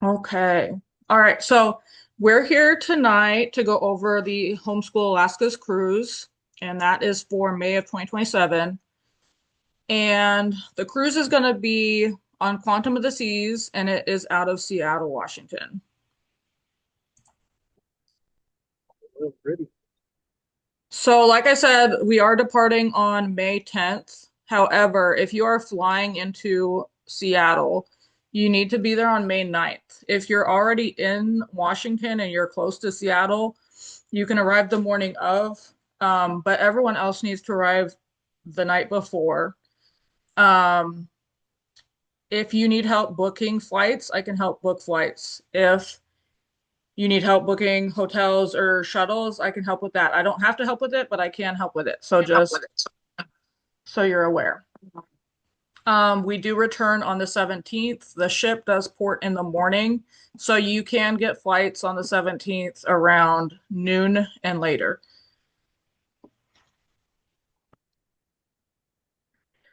Okay. All right. So we're here tonight to go over the Homeschool Alaska's cruise, and that is for May of 2027. And the cruise is going to be on Quantum of the Seas, and it is out of Seattle, Washington. Oh, pretty. So, like I said, we are departing on May 10th. However, if you are flying into Seattle, you need to be there on May 9th. If you're already in Washington and you're close to Seattle, you can arrive the morning of, but everyone else needs to arrive the night before. Um, if you need help booking flights, I can help book flights. If you need help booking hotels or shuttles, I can help with that. I don't have to help with it, but I can help with it. So just so you're aware. We do return on the 17th. The ship does port in the morning, so you can get flights on the 17th around noon and later.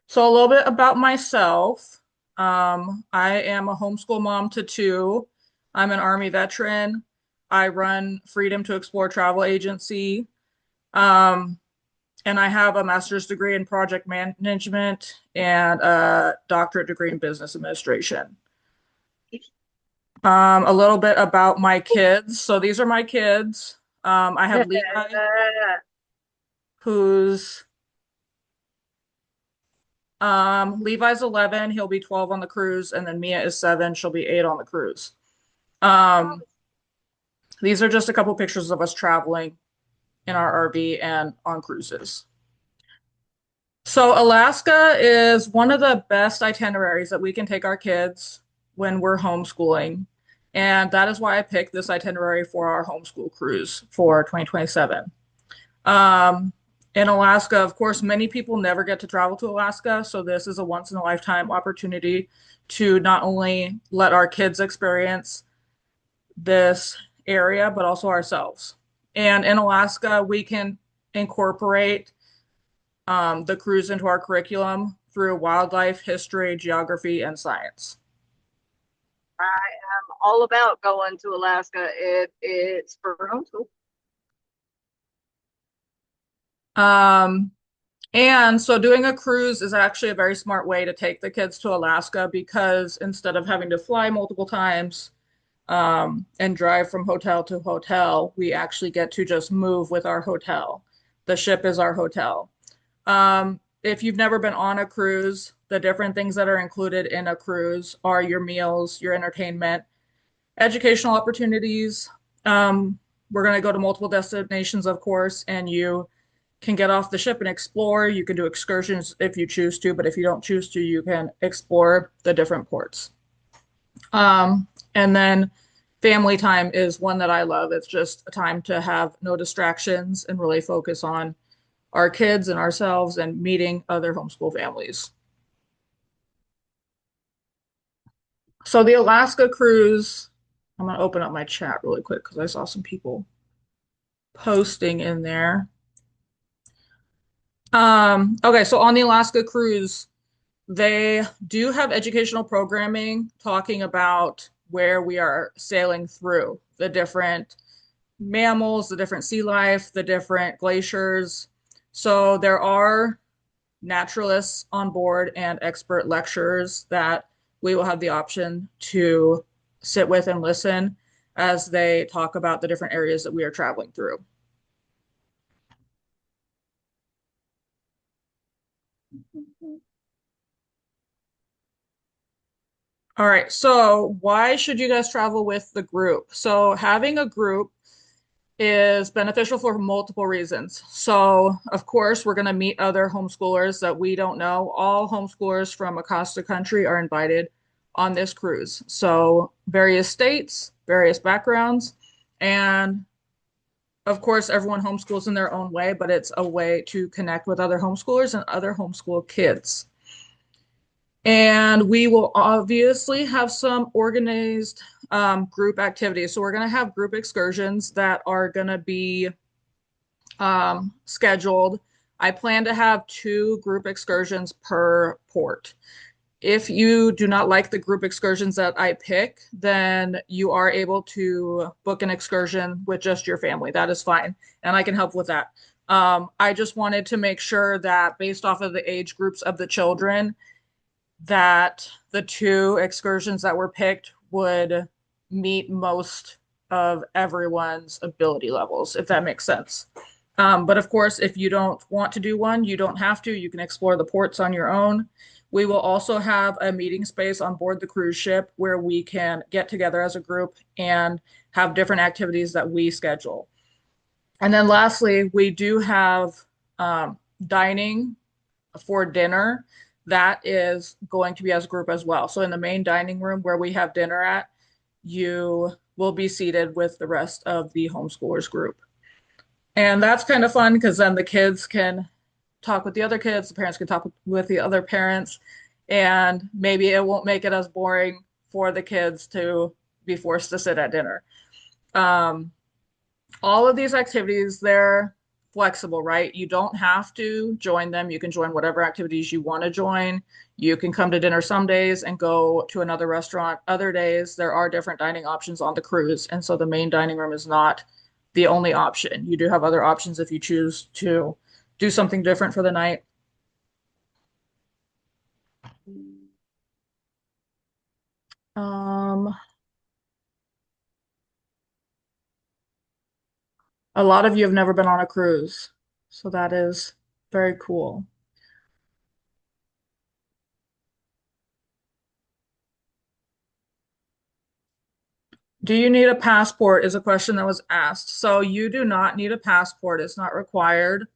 So a little bit about myself. I am a homeschool mom to two. I'm an Army veteran. I run Freedom to Explore Travel Agency. Um, and I have a master's degree in project management and a doctorate degree in business administration. A little bit about my kids. So these are my kids. I have Levi, who's Levi's 11. He'll be 12 on the cruise, and then Mia is 7. She'll be 8 on the cruise. Um, these are just a couple pictures of us traveling in our RV and on cruises. So Alaska is one of the best itineraries that we can take our kids when we're homeschooling. And that is why I picked this itinerary for our homeschool cruise for 2027. Um, in Alaska, of course, many people never get to travel to Alaska, so this is a once in a lifetime opportunity to not only let our kids experience this area, but also ourselves. And in Alaska, we can incorporate the cruise into our curriculum through wildlife, history, geography, and science. I am all about going to Alaska if it's for homeschool. Um, and so doing a cruise is actually a very smart way to take the kids to Alaska because instead of having to fly multiple times and drive from hotel to hotel, we actually get to just move with our hotel. The ship is our hotel. If you've never been on a cruise, the different things that are included in a cruise are your meals, your entertainment, educational opportunities. We're going to go to multiple destinations, of course, and you can get off the ship and explore. You can do excursions if you choose to, but if you don't choose to, you can explore the different ports. And then family time is one that I love. It's just a time to have no distractions and really focus on our kids and ourselves and meeting other homeschool families. So the Alaska cruise, I'm gonna open up my chat really quick because I saw some people posting in there. Okay, so on the Alaska cruise, they do have educational programming talking about where we are sailing through the different mammals, the different sea life, the different glaciers. So there are naturalists on board and expert lecturers that we will have the option to sit with and listen as they talk about the different areas that we are traveling through. All right, so why should you guys travel with the group? So having a group is beneficial for multiple reasons. So, of course, we're going to meet other homeschoolers that we don't know. All homeschoolers from across the country are invited on this cruise. So, various states, various backgrounds, and of course, everyone homeschools in their own way, but it's a way to connect with other homeschoolers and other homeschool kids. And we will obviously have some organized group activities. So we're going to have group excursions that are going to be scheduled. I plan to have two group excursions per port. If you do not like the group excursions that I pick, then you are able to book an excursion with just your family. That is fine, and I can help with that. I just wanted to make sure that based off of the age groups of the children, that the two excursions that were picked would meet most of everyone's ability levels, if that makes sense. But of course, if you don't want to do one, you don't have to. You can explore the ports on your own. We will also have a meeting space on board the cruise ship where we can get together as a group and have different activities that we schedule. And then lastly, we do have dining for dinner that is going to be as a group as well. So in the main dining room where we have dinner at, you will be seated with the rest of the homeschoolers group. And that's kind of fun because then the kids can talk with the other kids, the parents can talk with the other parents, and maybe it won't make it as boring for the kids to be forced to sit at dinner. Um, all of these activities, they're flexible, right? You don't have to join them. You can join whatever activities you want to join. You can come to dinner some days and go to another restaurant other days. There are different dining options on the cruise, and so the main dining room is not the only option. You do have other options if you choose to do something different for the night. Um, a lot of you have never been on a cruise, so that is very cool. Do you need a passport? Is a question that was asked. So you do not need a passport. It's not required.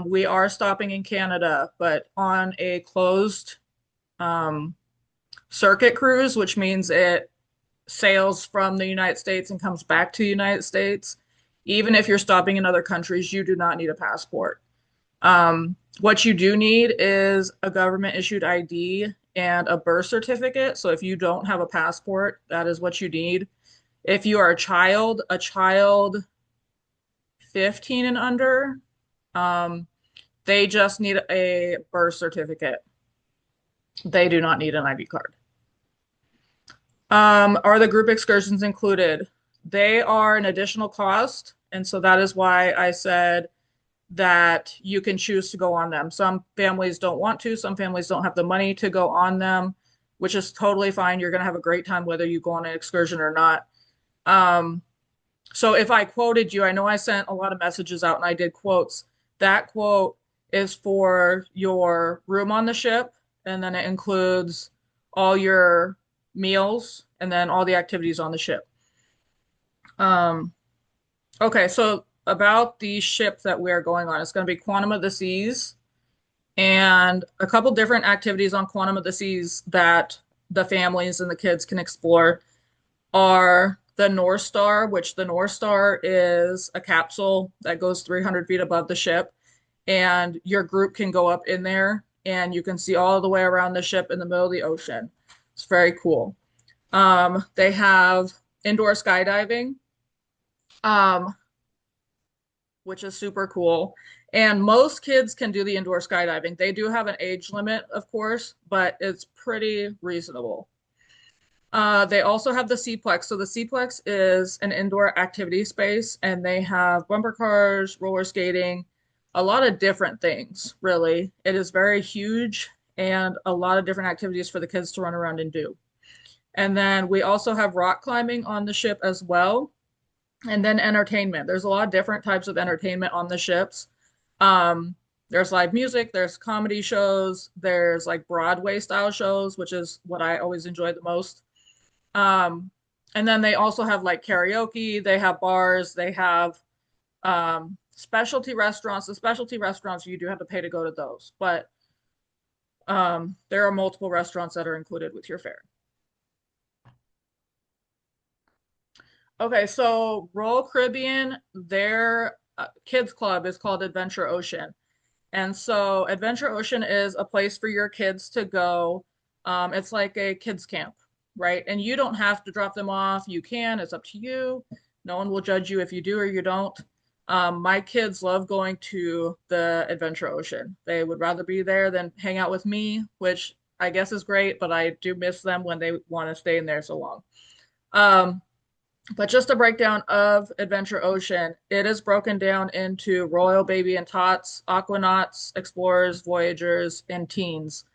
We are stopping in Canada, but on a closed um, circuit cruise, which means it sails from the United States and comes back to the United States. Even if you're stopping in other countries, you do not need a passport. What you do need is a government issued ID and a birth certificate. So if you don't have a passport, that is what you need. If you are a child 15 and under, um, they just need a birth certificate. They do not need an ID card. Are the group excursions included? They are an additional cost, and so that is why I said that you can choose to go on them. Some families don't want to, some families don't have the money to go on them, which is totally fine. You're going to have a great time whether you go on an excursion or not. Um, so if I quoted you, I know I sent a lot of messages out and I did quotes. That quote is for your room on the ship, and then it includes all your meals and then all the activities on the ship. Um, okay, so about the ship that we are going on, it's going to be Quantum of the Seas, and a couple different activities on Quantum of the Seas that the families and the kids can explore are the North Star, which the North Star is a capsule that goes 300 feet above the ship, and your group can go up in there and you can see all the way around the ship in the middle of the ocean. It's very cool. They have indoor skydiving, um, which is super cool. And most kids can do the indoor skydiving. They do have an age limit, of course, but it's pretty reasonable. They also have the Cplex. So the Cplex is an indoor activity space, and they have bumper cars, roller skating, a lot of different things, really. It is very huge and a lot of different activities for the kids to run around and do. And then we also have rock climbing on the ship as well. And then entertainment. There's a lot of different types of entertainment on the ships. Um, there's live music, there's comedy shows, there's like Broadway style shows, which is what I always enjoy the most. Um, and then they also have like karaoke, they have bars, they have specialty restaurants. The specialty restaurants, you do have to pay to go to those, but there are multiple restaurants that are included with your fare. Okay, so Royal Caribbean, their kids club is called Adventure Ocean. And so Adventure Ocean is a place for your kids to go. It's like a kids camp, right? And you don't have to drop them off. You can, it's up to you. No one will judge you if you do or you don't. My kids love going to the Adventure Ocean. They would rather be there than hang out with me, which I guess is great, but I do miss them when they want to stay in there so long. Um, but just a breakdown of Adventure Ocean, it is broken down into Royal Baby and Tots, Aquanauts, Explorers, Voyagers, and Teens.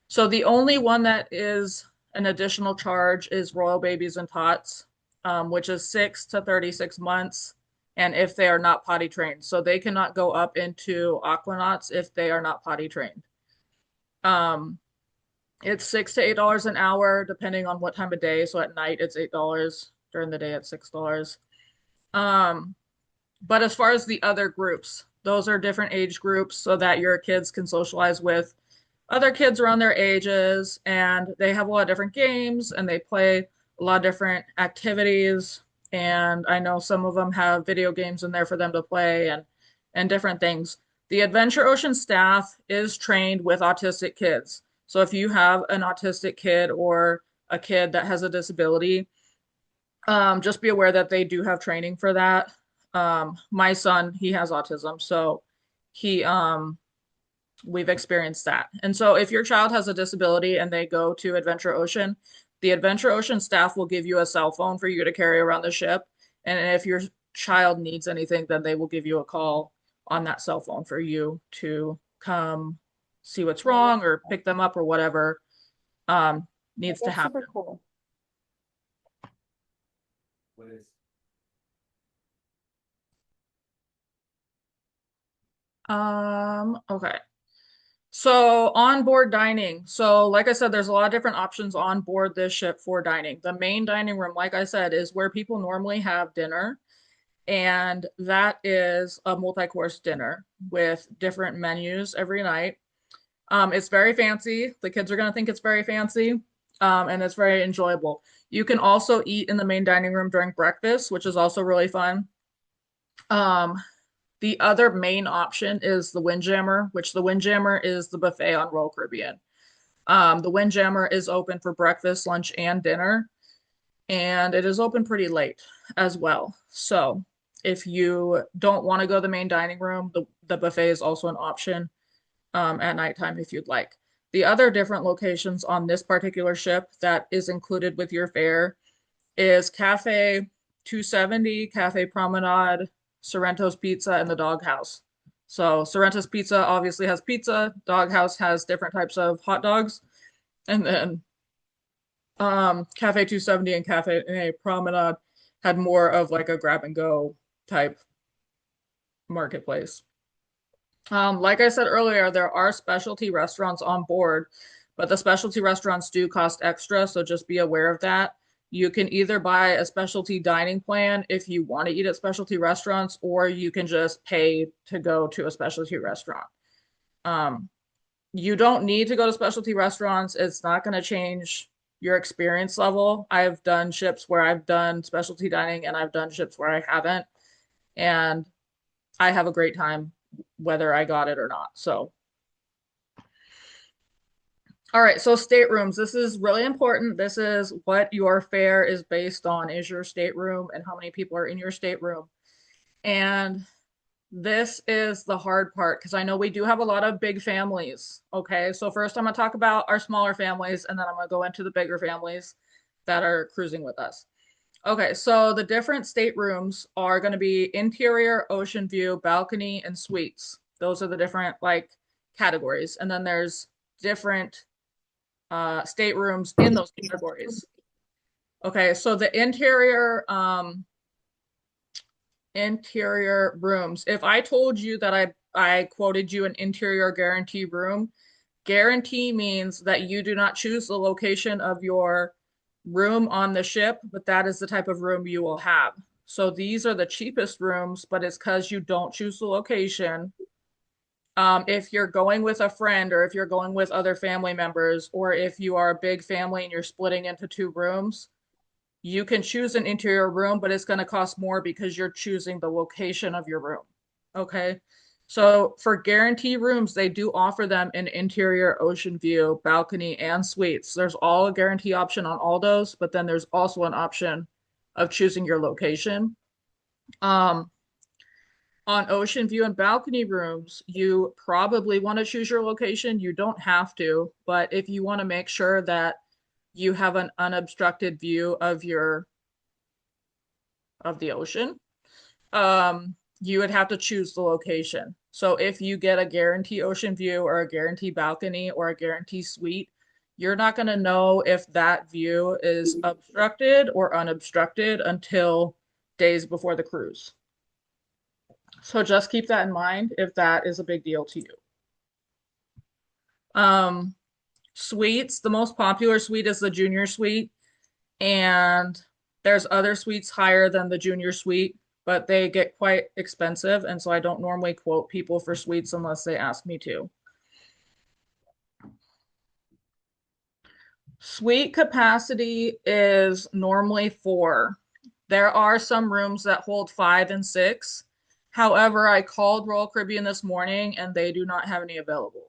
So the only one that is an additional charge is Royal Babies and Tots, which is 6 to 36 months, and if they are not potty trained. So they cannot go up into Aquanauts if they are not potty trained. Um, it's $6 to $8 an hour, depending on what time of day. So at night it's $8. During the day it's $6. Um, but as far as the other groups, those are different age groups so that your kids can socialize with other kids around their ages, and they have a lot of different games and they play a lot of different activities. And I know some of them have video games in there for them to play and different things. The Adventure Ocean staff is trained with autistic kids. So if you have an autistic kid or a kid that has a disability, just be aware that they do have training for that. My son, he has autism, so he we've experienced that. And so if your child has a disability and they go to Adventure Ocean, the Adventure Ocean staff will give you a cell phone for you to carry around the ship. And if your child needs anything, then they will give you a call on that cell phone for you to come see what's Oh, wrong or pick them up or whatever um, needs to that's super happen. cool. Okay. So onboard dining. So like I said, there's a lot of different options on board this ship for dining. The main dining room, like I said, is where people normally have dinner. And that is a multi-course dinner with different menus every night. It's very fancy. The kids are going to think it's very fancy, and it's very enjoyable. You can also eat in the main dining room during breakfast, which is also really fun. Um, the other main option is the Windjammer, which the Windjammer is the buffet on Royal Caribbean. The Windjammer is open for breakfast, lunch, and dinner, and it is open pretty late as well. So if you don't want to go to the main dining room, the buffet is also an option at nighttime if you'd like. The other different locations on this particular ship that is included with your fare is Cafe 270, Cafe Promenade, Sorrento's Pizza, and the Doghouse. So Sorrento's Pizza obviously has pizza. Doghouse has different types of hot dogs, and then Cafe 270 and Cafe Promenade had more of like a grab and go type marketplace. Like I said earlier, there are specialty restaurants on board, but the specialty restaurants do cost extra, so just be aware of that. You can either buy a specialty dining plan if you want to eat at specialty restaurants, or you can just pay to go to a specialty restaurant. Um, you don't need to go to specialty restaurants. It's not going to change your experience level. I've done ships where I've done specialty dining and I've done ships where I haven't. And I have a great time whether I got it or not. So, all right. So staterooms, this is really important. This is what your fare is based on, is your stateroom and how many people are in your stateroom. And this is the hard part because I know we do have a lot of big families. Okay. So first I'm going to talk about our smaller families and then I'm going to go into the bigger families that are cruising with us. Okay, so the different staterooms are going to be interior, ocean view, balcony, and suites. Those are the different like categories. And then there's different staterooms in those categories. Okay, so the interior rooms. If I told you that I quoted you an interior guarantee room, guarantee means that you do not choose the location of your room on the ship, but that is the type of room you will have. So these are the cheapest rooms, but it's because you don't choose the location. If you're going with a friend or if you're going with other family members, or if you are a big family and you're splitting into two rooms, you can choose an interior room, but it's going to cost more because you're choosing the location of your room. Okay. So for guarantee rooms, they do offer them an interior ocean view, balcony, and suites. There's all a guarantee option on all those, but then there's also an option of choosing your location. Um, On ocean view and balcony rooms, you probably want to choose your location. You don't have to, but if you want to make sure that you have an unobstructed view of the ocean, you would have to choose the location. So if you get a guarantee ocean view or a guarantee balcony or a guarantee suite, you're not going to know if that view is obstructed or unobstructed until days before the cruise. So just keep that in mind if that is a big deal to you. Um, Suites, the most popular suite is the junior suite, and there's other suites higher than the junior suite, but they get quite expensive, and so I don't normally quote people for suites unless they ask me to. Suite capacity is normally four. There are some rooms that hold five and six. However, I called Royal Caribbean this morning and they do not have any available.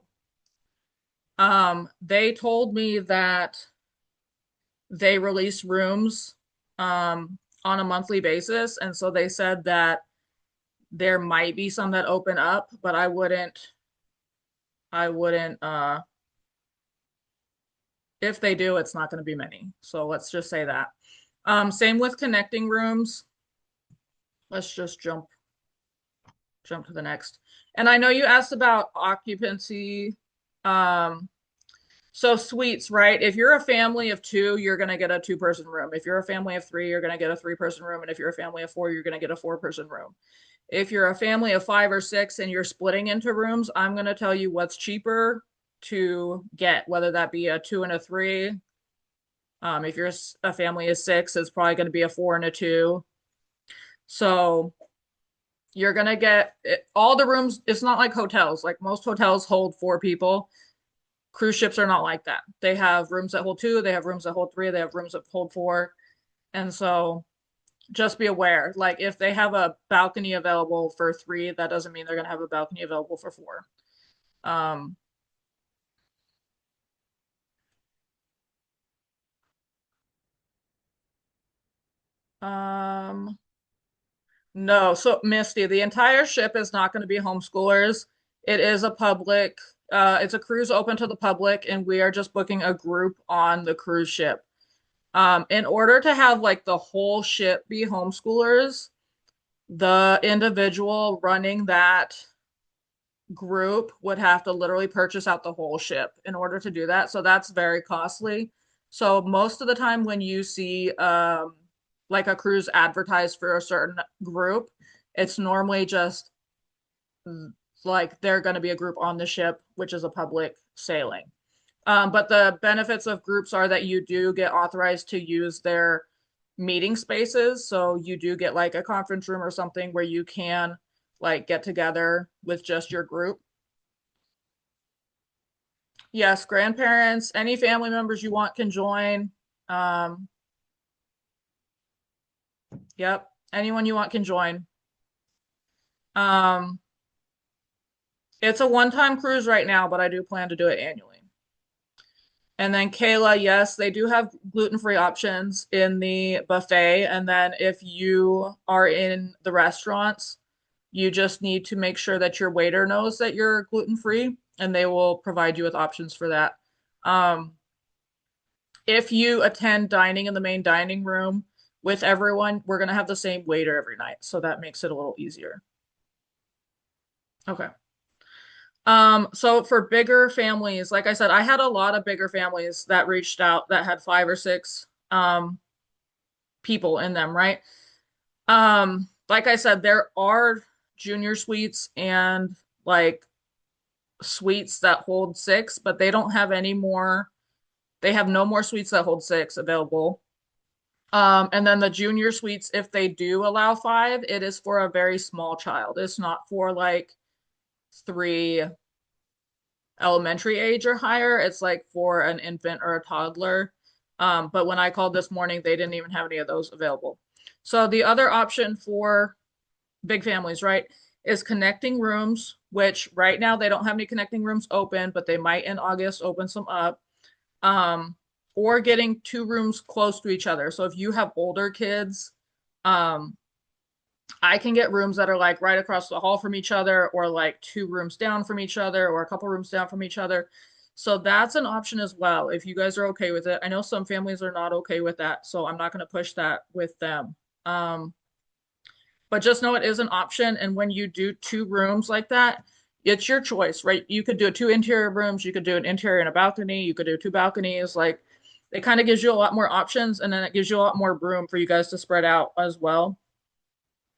They told me that they release rooms on a monthly basis, and so they said that there might be some that open up, but I wouldn't if they do, it's not going to be many. So let's just say that. Same with connecting rooms. Let's just jump to the next. And I know you asked about occupancy. Um, So suites, right? If you're a family of two, you're going to get a two-person room. If you're a family of three, you're going to get a three-person room. And if you're a family of four, you're going to get a four-person room. If you're a family of five or six and you're splitting into rooms, I'm going to tell you what's cheaper to get, whether that be a two and a three. If you're a family of six, it's probably going to be a four and a two. So you're going to get all the rooms. It's not like hotels. Like most hotels hold four people. Cruise ships are not like that. They have rooms that hold two, they have rooms that hold three, they have rooms that hold four. And so just be aware, like if they have a balcony available for three, that doesn't mean they're going to have a balcony available for four. Um, um, no, so Misty, the entire ship is not going to be homeschoolers. It is a public, it's a cruise open to the public, and we are just booking a group on the cruise ship. In order to have like the whole ship be homeschoolers, the individual running that group would have to literally purchase out the whole ship in order to do that. So that's very costly. So most of the time when you see like a cruise advertised for a certain group, it's normally just like they're going to be a group on the ship, which is a public sailing. But the benefits of groups are that you do get authorized to use their meeting spaces. So you do get like a conference room or something where you can like get together with just your group. Yes, grandparents, any family members you want can join. Um, yep, anyone you want can join. Um, it's a one-time cruise right now, but I do plan to do it annually. And then Kayla, yes, they do have gluten-free options in the buffet. And then if you are in the restaurants, you just need to make sure that your waiter knows that you're gluten-free, and they will provide you with options for that. Um, if you attend dining in the main dining room with everyone, we're gonna have the same waiter every night, so that makes it a little easier. Okay. So for bigger families, like I said, I had a lot of bigger families that reached out that had five or six people in them, right? Like I said, there are junior suites and like suites that hold six, but they don't have any more. They have no more suites that hold six available. And then the junior suites, if they do allow five, it is for a very small child. It's not for like three elementary age or higher. It's like for an infant or a toddler. But when I called this morning, they didn't even have any of those available. So the other option for big families, right, is connecting rooms, which right now they don't have any connecting rooms open, but they might in August open some up. Um, or getting two rooms close to each other. So if you have older kids, um, I can get rooms that are like right across the hall from each other, or like two rooms down from each other, or a couple rooms down from each other. So that's an option as well if you guys are okay with it. I know some families are not okay with that, so I'm not going to push that with them. Um, but just know it is an option. And when you do two rooms like that, it's your choice, right? You could do two interior rooms, you could do an interior and a balcony, you could do two balconies. Like it kind of gives you a lot more options, and then it gives you a lot more room for you guys to spread out as well.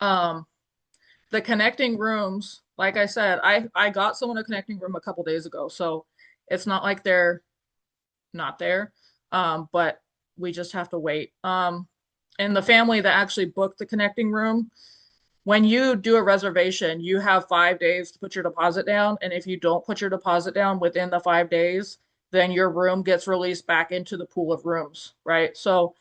Um, the connecting rooms, like I said, I got someone a connecting room a couple days ago, so it's not like they're not there. But we just have to wait. And the family that actually booked the connecting room, when you do a reservation, you have 5 days to put your deposit down, and if you don't put your deposit down within the 5 days, then your room gets released back into the pool of rooms, right? So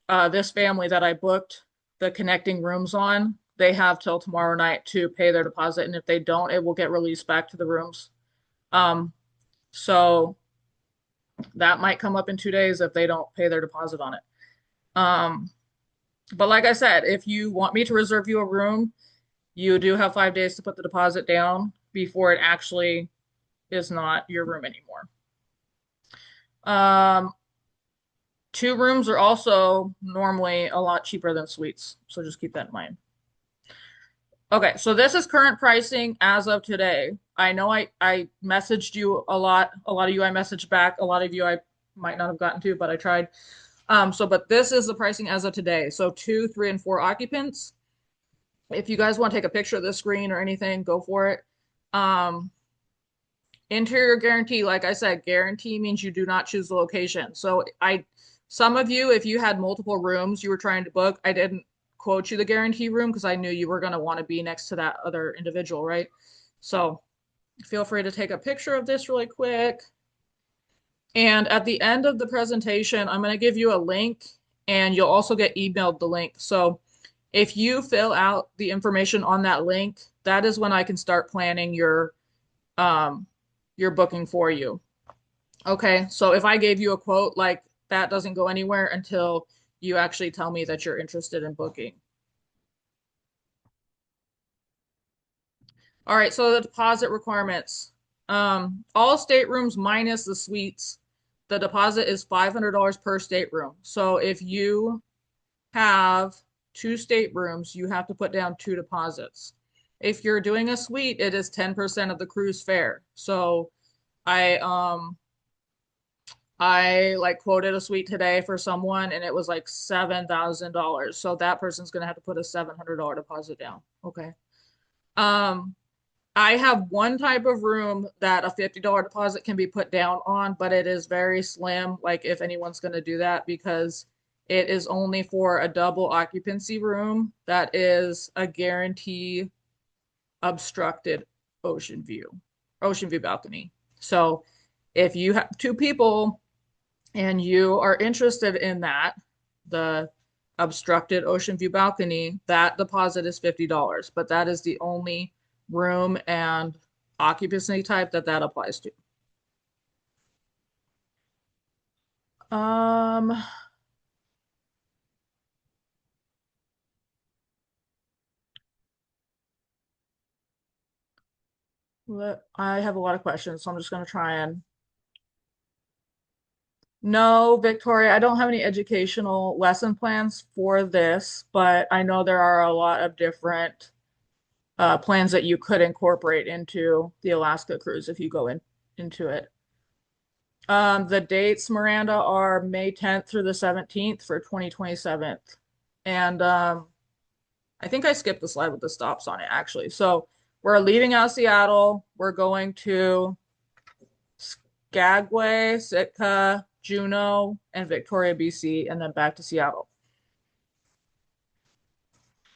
this family that I booked the connecting rooms on, they have till tomorrow night to pay their deposit, and if they don't, it will get released back to the rooms. Um, so that might come up in 2 days if they don't pay their deposit on it. Um, but like I said, if you want me to reserve you a room, you do have 5 days to put the deposit down before it actually is not your room anymore. Um, two rooms are also normally a lot cheaper than suites, so just keep that in mind. Okay, so this is current pricing as of today. I know I messaged you a lot. A lot of you I messaged back. A lot of you I might not have gotten to, but I tried. But this is the pricing as of today. So two, three, and four occupants. If you guys want to take a picture of the screen or anything, go for it. Um, Interior guarantee, like I said, guarantee means you do not choose the location. Some of you, if you had multiple rooms you were trying to book, I didn't quote you the guarantee room because I knew you were going to want to be next to that other individual, right? So feel free to take a picture of this really quick. And at the end of the presentation, I'm going to give you a link, and you'll also get emailed the link. So if you fill out the information on that link, that is when I can start planning um, your booking for you. Okay, so if I gave you a quote, like that doesn't go anywhere until you actually tell me that you're interested in booking. All right, so the deposit requirements. All staterooms minus the suites, the deposit is $500 per stateroom. So if you have two staterooms, you have to put down two deposits. If you're doing a suite, it is 10% of the cruise fare. So I I like quoted a suite today for someone, and it was like $7,000. So that person's gonna have to put a $700 deposit down. Okay. Um, I have one type of room that a $50 deposit can be put down on, but it is very slim, like if anyone's gonna do that, because it is only for a double occupancy room that is a guarantee obstructed ocean view, ocean view balcony. So if you have two people and you are interested in that, the obstructed ocean view balcony, that deposit is $50, but that is the only room and occupancy type that that applies to. Um, I have a lot of questions, so I'm just going to try and. No, Victoria, I don't have any educational lesson plans for this, but I know there are a lot of different plans that you could incorporate into the Alaska cruise if you go into it. The dates, Miranda, are May 10th through the 17th for 2027. And I think I skipped the slide with the stops on it, actually. So we're leaving out Seattle. We're going to Skagway, Sitka, Juneau, and Victoria, BC, and then back to Seattle.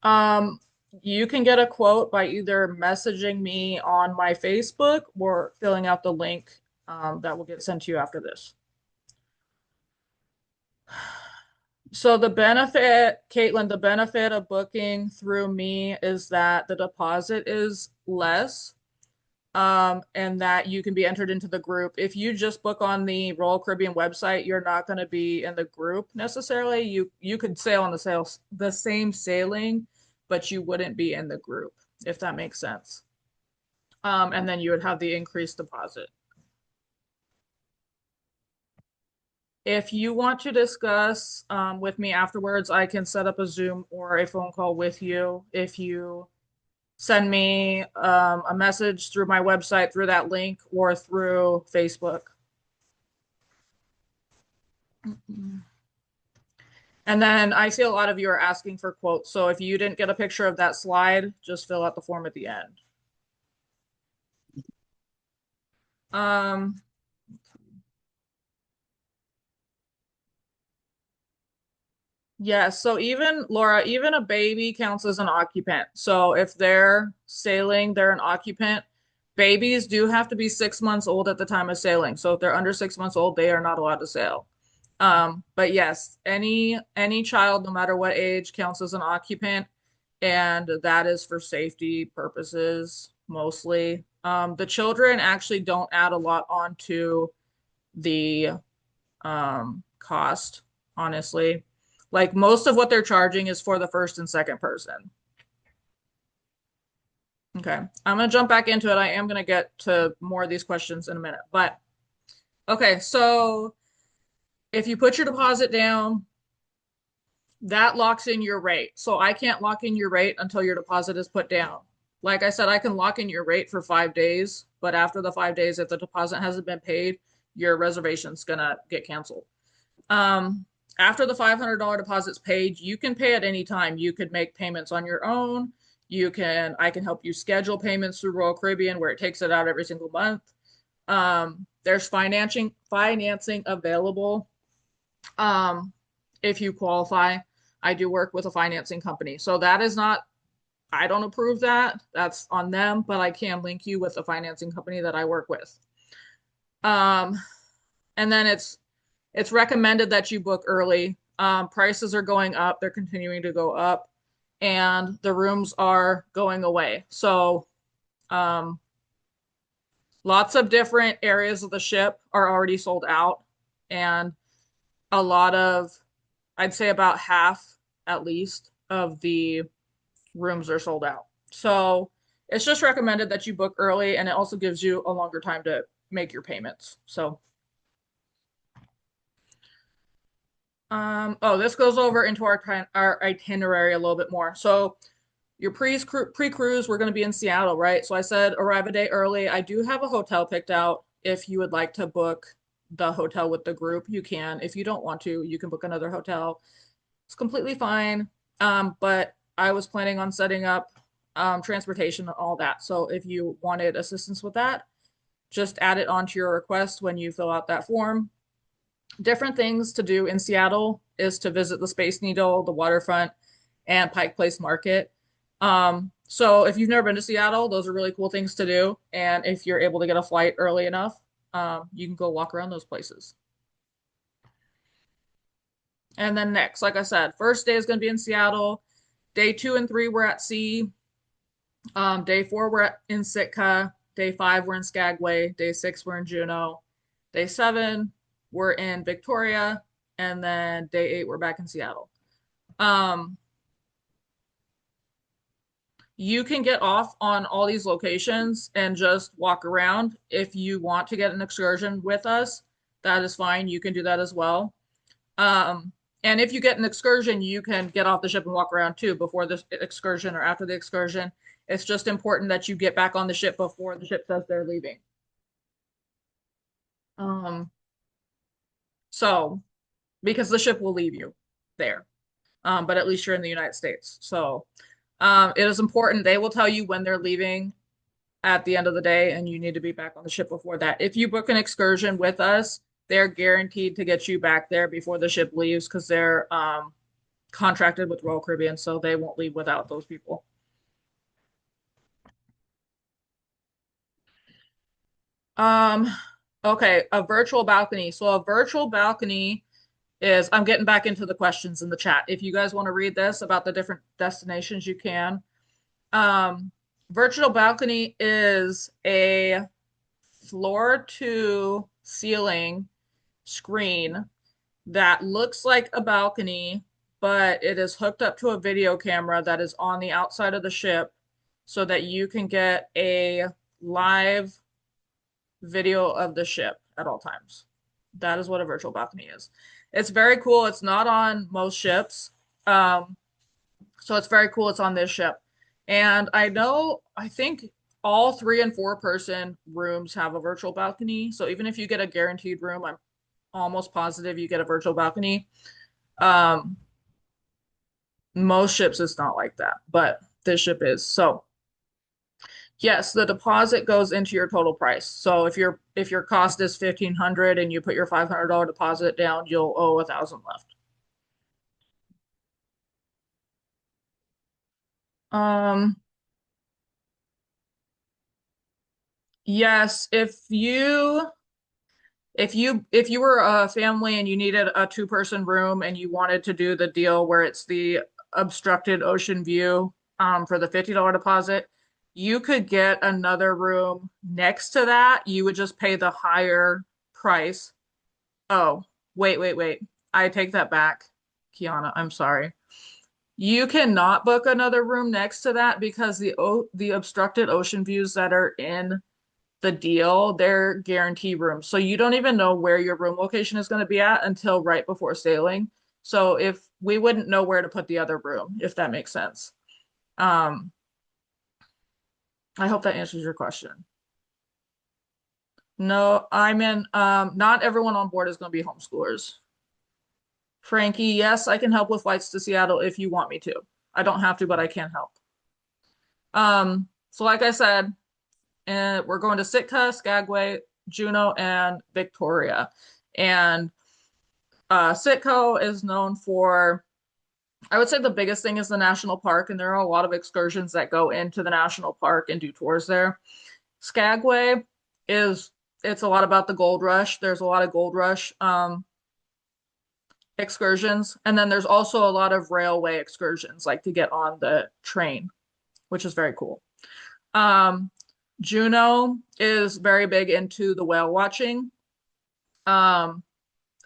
Um, you can get a quote by either messaging me on my Facebook or filling out the link that will get sent to you after this. So the benefit, Caitlin, the benefit of booking through me is that the deposit is less, and that you can be entered into the group. If you just book on the Royal Caribbean website, you're not going to be in the group necessarily. You could sail on the same sailing, but you wouldn't be in the group, if that makes sense. And then you would have the increased deposit. If you want to discuss with me afterwards, I can set up a Zoom or a phone call with you. If you send me a message through my website, through that link, or through Facebook. And then I see a lot of you are asking for quotes. So if you didn't get a picture of that slide, just fill out the form at the end. Um, yeah, so even Laura, even a baby counts as an occupant. So if they're sailing, they're an occupant. Babies do have to be 6 months old at the time of sailing. So if they're under 6 months old, they are not allowed to sail. But yes, any child, no matter what age, counts as an occupant, and that is for safety purposes mostly. The children actually don't add a lot onto the cost, honestly. Like most of what they're charging is for the first and second person. Okay, I'm gonna jump back into it. I am gonna get to more of these questions in a minute, but okay, so if you put your deposit down, that locks in your rate. So I can't lock in your rate until your deposit is put down. Like I said, I can lock in your rate for 5 days, but after the 5 days, if the deposit hasn't been paid, your reservation's gonna get canceled. Um, After the $500 deposit's paid, you can pay at any time. You could make payments on your own. I can help you schedule payments through Royal Caribbean where it takes it out every single month. There's financing available. Um, if you qualify, I do work with a financing company. So that is not, I don't approve that. That's on them, but I can link you with a financing company that I work with. Um, and then it's recommended that you book early. Prices are going up, they're continuing to go up, and the rooms are going away. So, um, lots of different areas of the ship are already sold out, and a lot of, I'd say about half at least of the rooms are sold out. So, it's just recommended that you book early, and it also gives you a longer time to make your payments. So, oh, this goes over into our itinerary a little bit more. So your pre-cruise, we're going to be in Seattle, right? So I said arrive a day early. I do have a hotel picked out. If you would like to book the hotel with the group, you can. If you don't want to, you can book another hotel. It's completely fine. But I was planning on setting up transportation and all that. So if you wanted assistance with that, just add it onto your request when you fill out that form. Different things to do in Seattle is to visit the Space Needle, the waterfront, and Pike Place Market. So if you've never been to Seattle, those are really cool things to do. And if you're able to get a flight early enough, you can go walk around those places. And then next, like I said, first day is going to be in Seattle. Day 2 and 3, we're at sea. Day 4, in Sitka. Day 5, we're in Skagway. Day 6, we're in Juneau. Day 7, we're in Victoria. And then day 8, we're back in Seattle. Um, you can get off on all these locations and just walk around. If you want to get an excursion with us, that is fine. You can do that as well. Um, and if you get an excursion, you can get off the ship and walk around too before the excursion or after the excursion. It's just important that you get back on the ship before the ship says they're leaving. Um, so because the ship will leave you there. But at least you're in the United States. So it is important. They will tell you when they're leaving at the end of the day, and you need to be back on the ship before that. If you book an excursion with us, they're guaranteed to get you back there before the ship leaves because they're contracted with Royal Caribbean, so they won't leave without those people. Um, okay, a virtual balcony. So a virtual balcony is, I'm getting back into the questions in the chat. If you guys want to read this about the different destinations, you can. Um, Virtual balcony is a floor to ceiling screen that looks like a balcony but it is hooked up to a video camera that is on the outside of the ship so that you can get a live video of the ship at all times. That is what a virtual balcony is. It's very cool. It's not on most ships. Um, so it's very cool. It's on this ship. And I think all 3 and 4 person rooms have a virtual balcony. So even if you get a guaranteed room, I'm almost positive you get a virtual balcony. Um, most ships it's not like that, but this ship is. So yes, the deposit goes into your total price. So if your cost is 1,500 and you put your $500 deposit down, you'll owe 1,000 left. Um, yes, if you were a family and you needed a 2 person room and you wanted to do the deal where it's the obstructed ocean view for the $50 deposit, you could get another room next to that. You would just pay the higher price. Oh, wait. I take that back, Kiana. I'm sorry. You cannot book another room next to that because the obstructed ocean views that are in the deal, they're guarantee rooms. So you don't even know where your room location is going to be at until right before sailing. So if we wouldn't know where to put the other room, if that makes sense. Um, I hope that answers your question. No, not everyone on board is going to be homeschoolers. Frankie, yes, I can help with flights to Seattle if you want me to. I don't have to, but I can help. So like I said, we're going to Sitka, Skagway, Juneau, and Victoria. And Sitco is known for, I would say the biggest thing is the national park, and there are a lot of excursions that go into the national park and do tours there. Skagway is, it's a lot about the gold rush. There's a lot of gold rush excursions. And then there's also a lot of railway excursions, like to get on the train, which is very cool. Um, Juneau is very big into the whale watching. Um,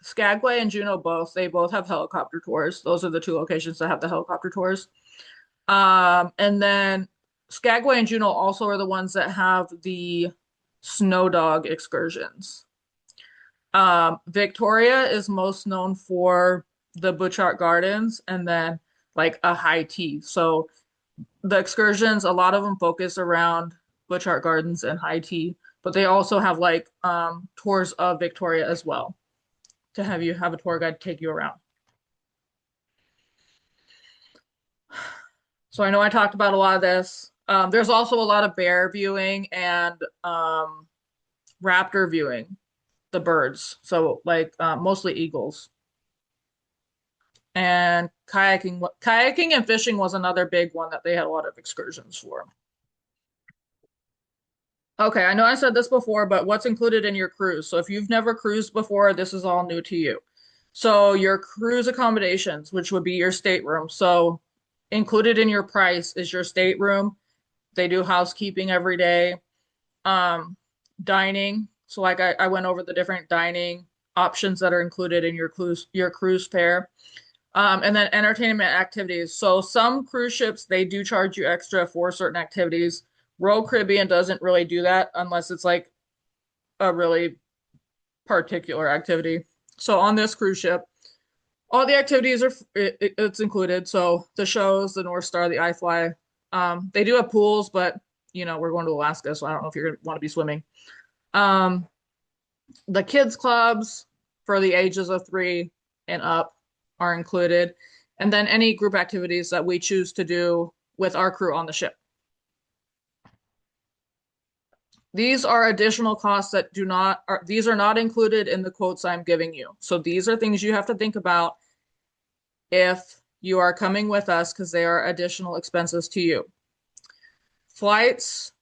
Skagway and Juneau they both have helicopter tours. Those are the 2 locations that have the helicopter tours. And then Skagway and Juneau also are the ones that have the snow dog excursions. Victoria is most known for the Butchart Gardens and then like a high tea. So the excursions, a lot of them focus around Butchart Gardens and high tea, but they also have like tours of Victoria as well to have you have a tour guide take you around. So I know I talked about a lot of this. There's also a lot of bear viewing and raptor viewing, the birds. So like mostly eagles. And kayaking and fishing was another big one that they had a lot of excursions for. Okay, I know I said this before, but what's included in your cruise? So if you've never cruised before, this is all new to you. So your cruise accommodations, which would be your stateroom. So included in your price is your stateroom. They do housekeeping every day. Dining. So like I went over the different dining options that are included in your cruise fare. And then entertainment activities. So some cruise ships, they do charge you extra for certain activities. Royal Caribbean doesn't really do that unless it's like a really particular activity. So on this cruise ship, all the activities it's included. So the shows, the North Star, the iFly. They do have pools, but we're going to Alaska, so I don't know if you're gonna want to be swimming. Um, the kids clubs for the ages of 3 and up are included, and then any group activities that we choose to do with our crew on the ship. These are additional costs that these are not included in the quotes I'm giving you. So these are things you have to think about if you are coming with us because they are additional expenses to you. Flights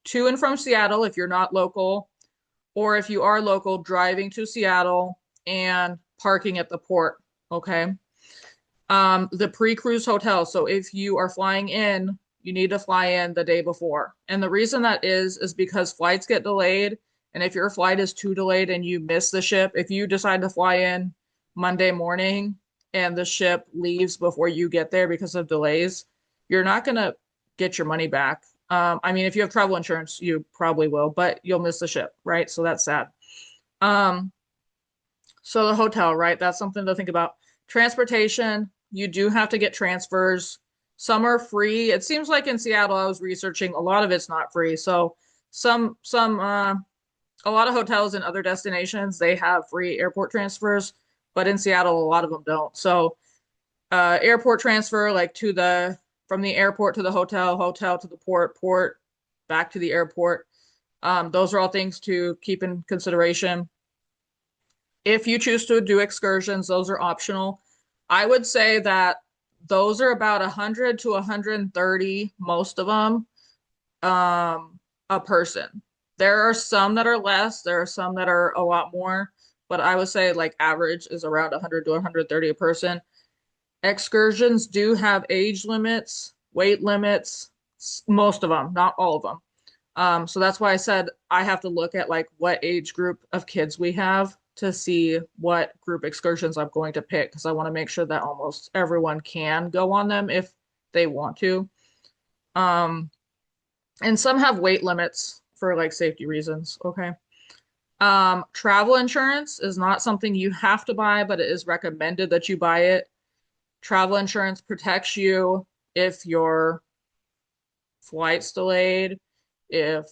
to and from Seattle if you're not local, or if you are local, driving to Seattle and parking at the port. Okay. The pre-cruise hotel. So if you are flying in, you need to fly in the day before. And the reason that is because flights get delayed. And if your flight is too delayed and you miss the ship, if you decide to fly in Monday morning and the ship leaves before you get there because of delays, you're not going to get your money back. I mean, if you have travel insurance, you probably will, but you'll miss the ship, right? So that's sad. Um, so the hotel, right? That's something to think about. Transportation, you do have to get transfers. Some are free. It seems like in Seattle, I was researching, a lot of it's not free. So some a lot of hotels in other destinations, they have free airport transfers, but in Seattle, a lot of them don't. So airport transfer, like to the from the airport to the hotel, hotel to the port, port back to the airport. Those are all things to keep in consideration. If you choose to do excursions, those are optional. I would say that those are about 100 to 130, most of them, a person. There are some that are less, there are some that are a lot more, but I would say like average is around 100 to 130 a person. Excursions do have age limits, weight limits, most of them, not all of them. So that's why I said I have to look at like what age group of kids we have to see what group excursions I'm going to pick because I want to make sure that almost everyone can go on them if they want to. Um, and some have weight limits for like safety reasons. Okay. Travel insurance is not something you have to buy, but it is recommended that you buy it. Travel insurance protects you if your flight's delayed, if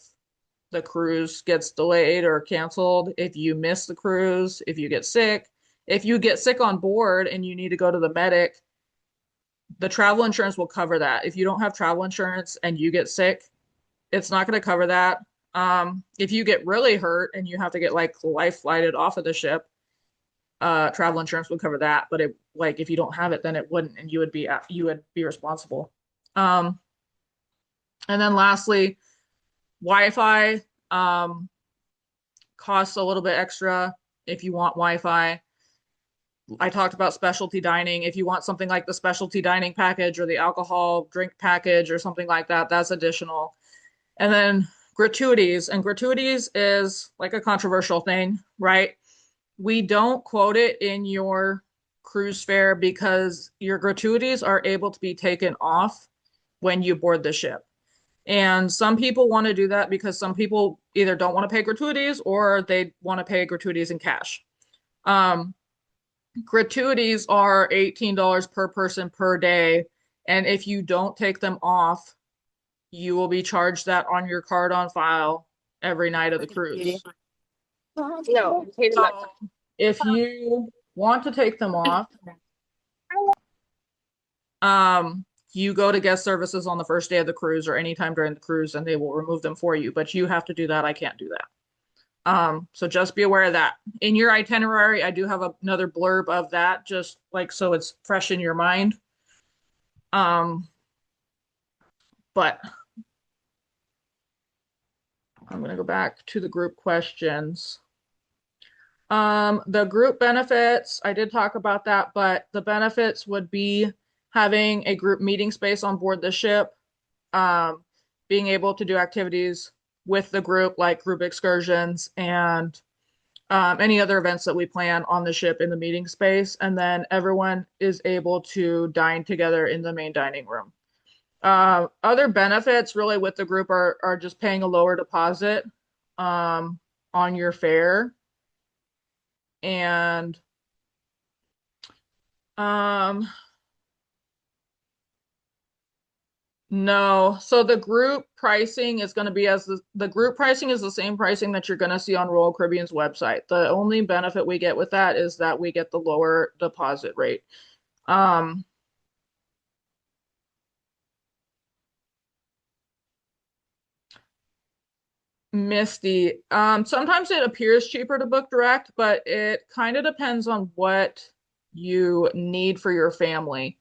the cruise gets delayed or canceled, if you miss the cruise, if you get sick. If you get sick on board and you need to go to the medic, the travel insurance will cover that. If you don't have travel insurance and you get sick, it's not going to cover that. If you get really hurt and you have to get like life flighted off of the ship, travel insurance would cover that. But it like if you don't have it, then it wouldn't, and you would be responsible. Um, and then lastly, Wi-Fi costs a little bit extra if you want Wi-Fi. I talked about specialty dining. If you want something like the specialty dining package or the alcohol drink package or something like that, that's additional. And then gratuities, and gratuities is like a controversial thing, right? We don't quote it in your cruise fare because your gratuities are able to be taken off when you board the ship. And some people want to do that because some people either don't want to pay gratuities or they want to pay gratuities in cash. Um, Gratuities are $18 per person per day. And if you don't take them off, you will be charged that on your card on file every night of the cruise. No, he's not. So if you want to take them off, um, you go to guest services on the first day of the cruise or anytime during the cruise and they will remove them for you. But you have to do that. I can't do that. So just be aware of that. In your itinerary, I do have another blurb of that, just like so it's fresh in your mind. Um, but I'm going to go back to the group questions. The group benefits, I did talk about that, but the benefits would be having a group meeting space on board the ship, um, being able to do activities with the group, like group excursions and any other events that we plan on the ship in the meeting space. And then everyone is able to dine together in the main dining room. Other benefits really with the group are just paying a lower deposit on your fare and um no. So the group pricing is going to be as the group pricing is the same pricing that you're going to see on Royal Caribbean's website. The only benefit we get with that is that we get the lower deposit rate. Um Misty, sometimes it appears cheaper to book direct, but it kind of depends on what you need for your family.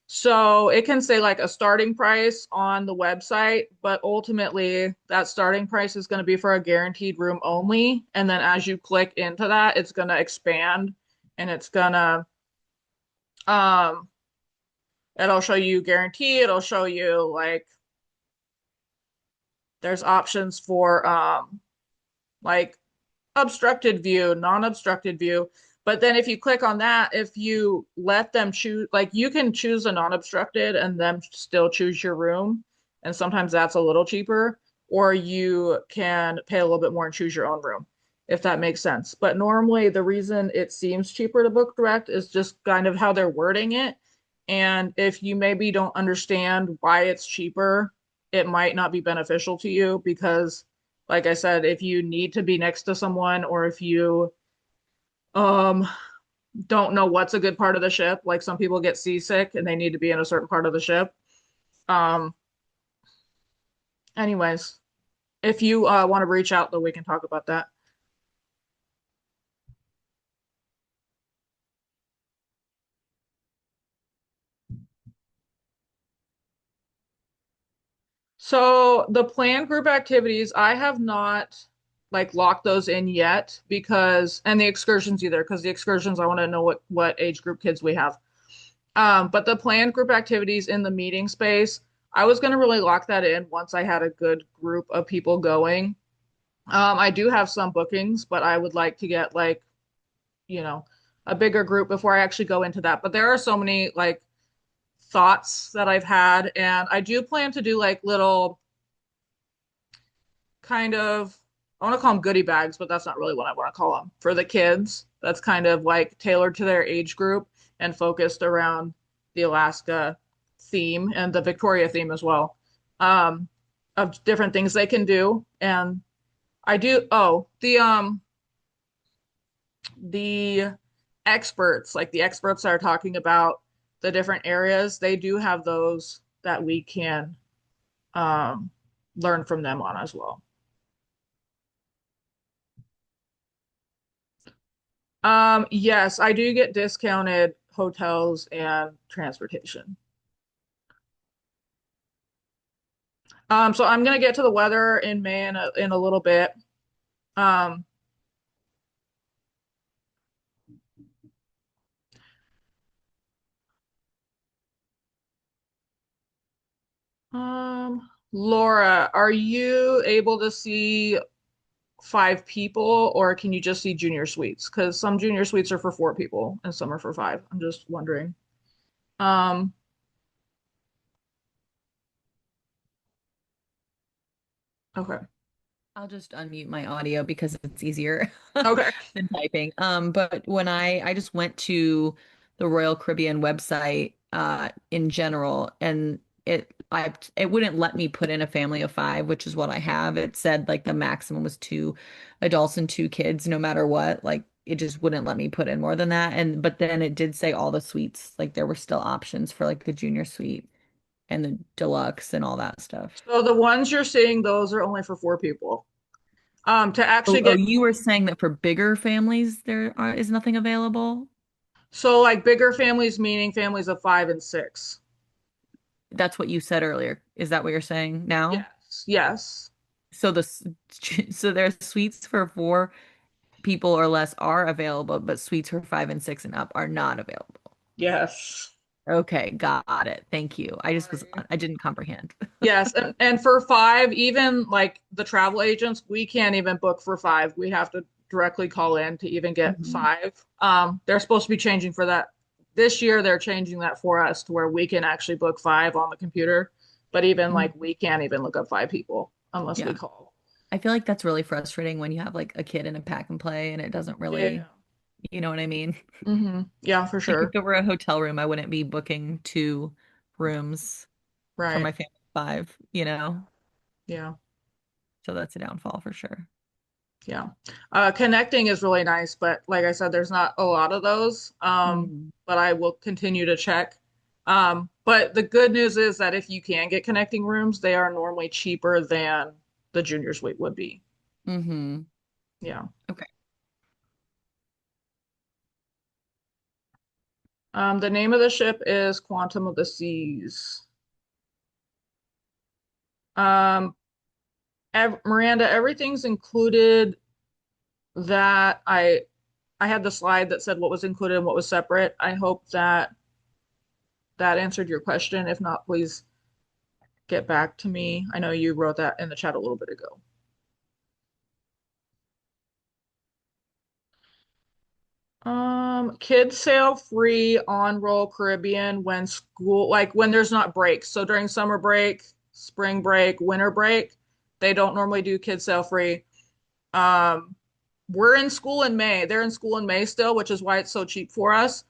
So it can say like a starting price on the website, but ultimately that starting price is going to be for a guaranteed room only. And then as you click into that, it's going to expand and it's going to, um, it'll show you guarantee, it'll show you like there's options for like obstructed view, non-obstructed view. But then if you click on that, if you let them choose, like you can choose a non-obstructed and then still choose your room. And sometimes that's a little cheaper, or you can pay a little bit more and choose your own room, if that makes sense. But normally the reason it seems cheaper to book direct is just kind of how they're wording it. And if you maybe don't understand why it's cheaper, it might not be beneficial to you because, like I said, if you need to be next to someone or if you um don't know what's a good part of the ship. Like some people get seasick and they need to be in a certain part of the ship. Um, anyways, if you want to reach out, though, we can talk about that. So the planned group activities, I have not like locked those in yet because, and the excursions either, because the excursions, I want to know what age group kids we have. But the planned group activities in the meeting space, I was going to really lock that in once I had a good group of people going. I do have some bookings, but I would like to get like, you know, a bigger group before I actually go into that. But there are so many like thoughts that I've had, and I do plan to do like little kind of, I want to call them goodie bags, but that's not really what I want to call them for the kids. That's kind of like tailored to their age group and focused around the Alaska theme and the Victoria theme as well, um, of different things they can do. And I do, oh, the experts, like the experts that are talking about the different areas, they do have those that we can um, learn from them on as well. Yes, I do get discounted hotels and transportation. So I'm gonna get to the weather in May in a little bit. Um, Laura, are you able to see five people, or can you just see junior suites? Because some junior suites are for four people and some are for five. I'm just wondering. Um, okay. I'll just unmute my audio because it's easier Okay. than typing. But when I just went to the Royal Caribbean website in general, and it wouldn't let me put in a family of five, which is what I have. It said like the maximum was two adults and two kids, no matter what. Like it just wouldn't let me put in more than that. And but then it did say all the suites, like there were still options for like the junior suite and the deluxe and all that stuff. So the ones you're seeing, those are only for four people. To Oh, actually oh, get, you were saying that for bigger families is nothing available? so like bigger families, meaning families of five and six. That's what you said earlier. Is that what you're saying now? Yes. Yes. So so there's suites for four people or less are available, but suites for five and six and up are not available. Yes. Okay, got it. Thank you. Sorry. I didn't comprehend. Yes, and for five, even like the travel agents, we can't even book for five. We have to directly call in to even get Mhm. five. They're supposed to be changing for that this year. They're changing that for us to where we can actually book five on the computer. But even like Mhm. we can't even look up five people unless we Yeah. call. I feel like that's really frustrating when you have like a kid in a pack and play and it doesn't Yeah. really, you know what I mean? Yeah, for Like if sure. it were a hotel room, I wouldn't be booking two rooms for Right. my family of five, you know? Yeah. So that's a downfall for sure. Yeah. Connecting is really nice, but like I said, there's not a lot of those. Mm. But I will continue to check. But the good news is that if you can get connecting rooms, they are normally cheaper than the junior suite would be. Mm-hmm. Yeah. Okay. The name of the ship is Quantum of the Seas. Um, Miranda, everything's included that I had the slide that said what was included and what was separate. I hope that that answered your question. If not, please get back to me. I know you wrote that in the chat a little bit ago. Kids sail free on Royal Caribbean when school, like when there's not breaks. So during summer break, spring break, winter break, they don't normally do kids sail free. Um, we're in school in May. They're in school in May still, which is why it's so cheap for us.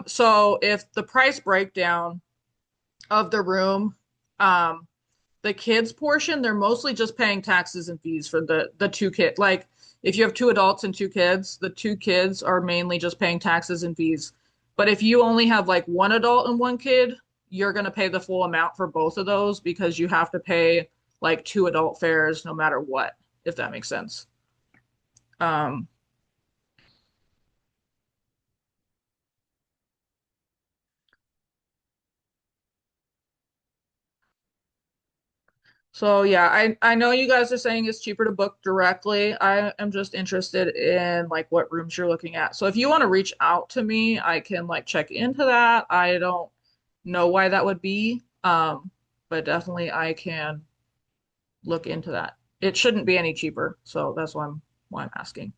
So if the price breakdown of the room, um, the kids portion, they're mostly just paying taxes and fees for the two kid. Like if you have two adults and two kids, the two kids are mainly just paying taxes and fees. But if you only have like one adult and one kid, you're going to pay the full amount for both of those because you have to pay like two adult fares no matter what, if that makes sense. Um, So yeah, I know you guys are saying it's cheaper to book directly. I am just interested in like what rooms you're looking at. So if you want to reach out to me, I can like check into that. I don't know why that would be. But definitely I can look into that. It shouldn't be any cheaper, so that's why I'm asking.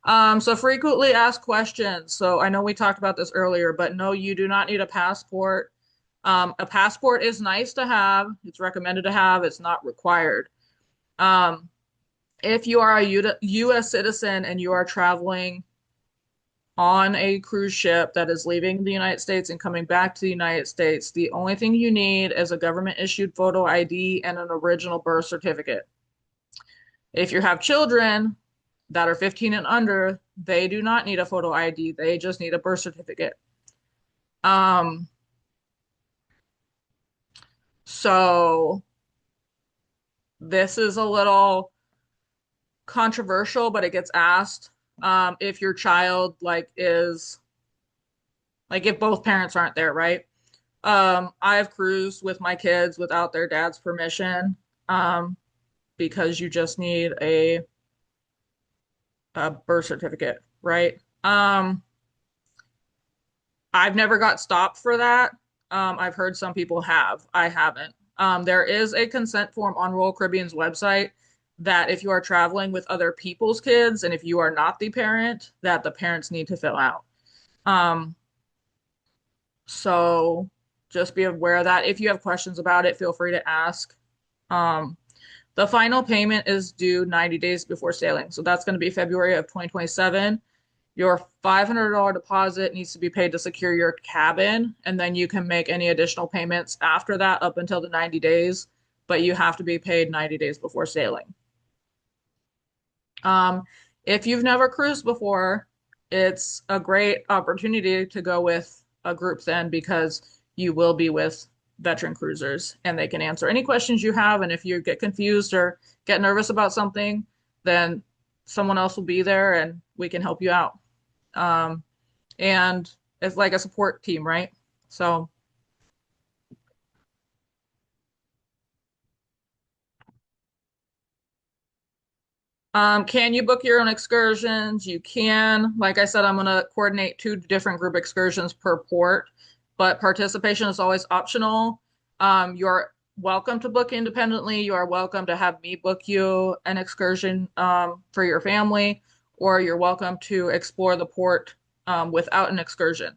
So frequently asked questions. So I know we talked about this earlier, but no, you do not need a passport. A passport is nice to have. It's recommended to have. It's not required. Um, if you are a U.S. citizen and you are traveling on a cruise ship that is leaving the United States and coming back to the United States, the only thing you need is a government issued photo ID and an original birth certificate. If you have children that are 15 and under, they do not need a photo ID. They just need a birth certificate. Um, so this is a little controversial, but it gets asked if your child like is like if both parents aren't there, right? I've cruised with my kids without their dad's permission um, because you just need a birth certificate, right? I've never got stopped for that. I've heard some people have. I haven't. There is a consent form on Royal Caribbean's website that if you are traveling with other people's kids and if you are not the parent, that the parents need to fill out. Um, so just be aware of that. If you have questions about it, feel free to ask. Um, the final payment is due 90 days before sailing. So that's going to be February of 2027. Your $500 deposit needs to be paid to secure your cabin, and then you can make any additional payments after that up until the 90 days, but you have to be paid 90 days before sailing. Um, if you've never cruised before, it's a great opportunity to go with a group then because you will be with veteran cruisers and they can answer any questions you have. And if you get confused or get nervous about something, then someone else will be there and we can help you out. Um, and it's like a support team, right? So, can you book your own excursions? You can. Like I said, I'm going to coordinate two different group excursions per port, but participation is always optional. You're welcome to book independently. You are welcome to have me book you an excursion for your family, or you're welcome to explore the port without an excursion.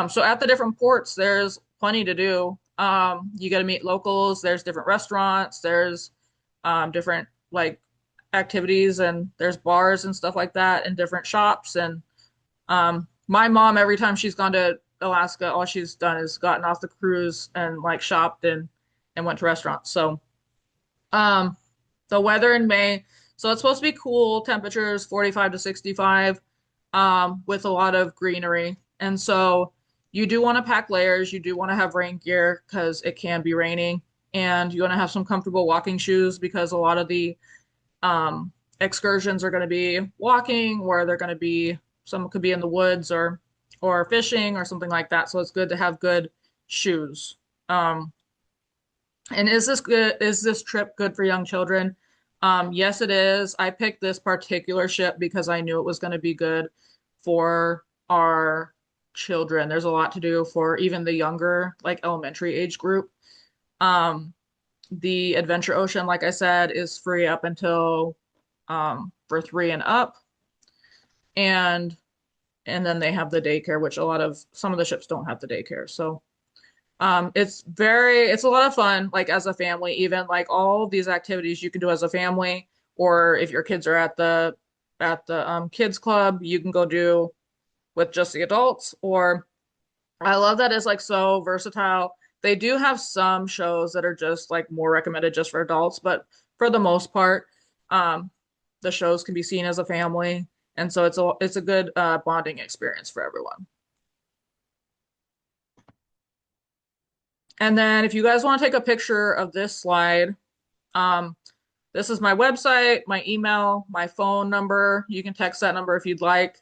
So at the different ports, there's plenty to do. You get to meet locals. There's different restaurants. There's different like activities and there's bars and stuff like that and different shops and my mom every time she's gone to Alaska all she's done is gotten off the cruise and like shopped and went to restaurants. So um the weather in May, so it's supposed to be cool temperatures 45 to 65 with a lot of greenery. And so you do want to pack layers, you do want to have rain gear because it can be raining, and you want to have some comfortable walking shoes because a lot of the excursions are going to be walking or they're going to be some could be in the woods or fishing or something like that. So it's good to have good shoes. Um, and is this good? Is this trip good for young children? Yes, it is. I picked this particular ship because I knew it was going to be good for our children. There's a lot to do for even the younger, like elementary age group. Um, the Adventure Ocean, like I said, is free up until for three and up. And and then they have the daycare, which some of the ships don't have the daycare. So it's a lot of fun, like as a family, even like all of these activities you can do as a family, or if your kids are at the kids club, you can go do with just the adults. Or I love that it's like so versatile. They do have some shows that are just like more recommended just for adults, but for the most part, um, the shows can be seen as a family, and so it's a good bonding experience for everyone. And then if you guys want to take a picture of this slide, um, this is my website, my email, my phone number. You can text that number if you'd like.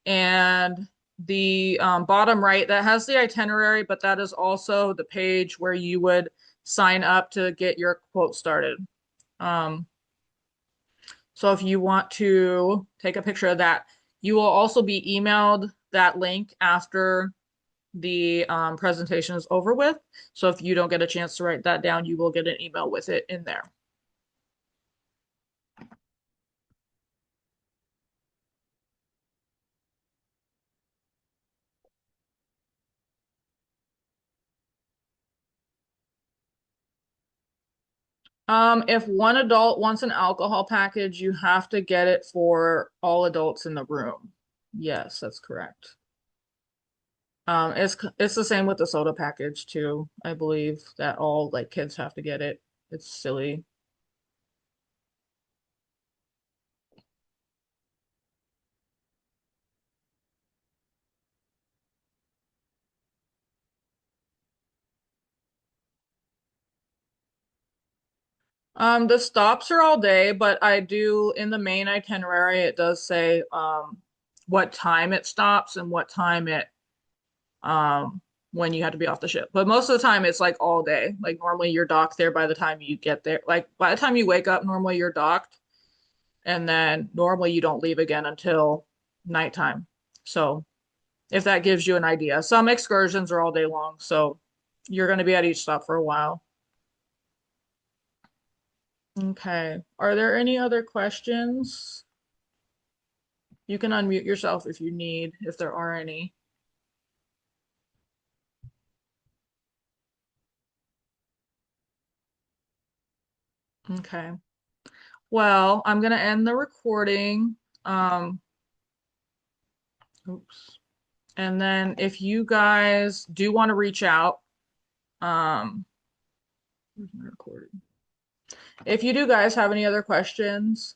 And the bottom right, that has the itinerary, but that is also the page where you would sign up to get your quote started. Um, so if you want to take a picture of that, you will also be emailed that link after the presentation is over with. So if you don't get a chance to write that down, you will get an email with it in there. If one adult wants an alcohol package, you have to get it for all adults in the room. Yes, that's correct. It's the same with the soda package too. I believe that all like kids have to get it. It's silly. The stops are all day, but I do in the main itinerary, it does say what time it stops and what time it when you have to be off the ship. But most of the time it's like all day. Like normally you're docked there by the time you get there. Like by the time you wake up, normally you're docked, and then normally you don't leave again until nighttime. So if that gives you an idea. Some excursions are all day long, so you're going to be at each stop for a while. Okay. Are there any other questions? You can unmute yourself if you need, if there are any. Okay. Well, I'm going to end the recording. Oops. And then if you guys do want to reach out, where's my recording? If you do guys have any other questions,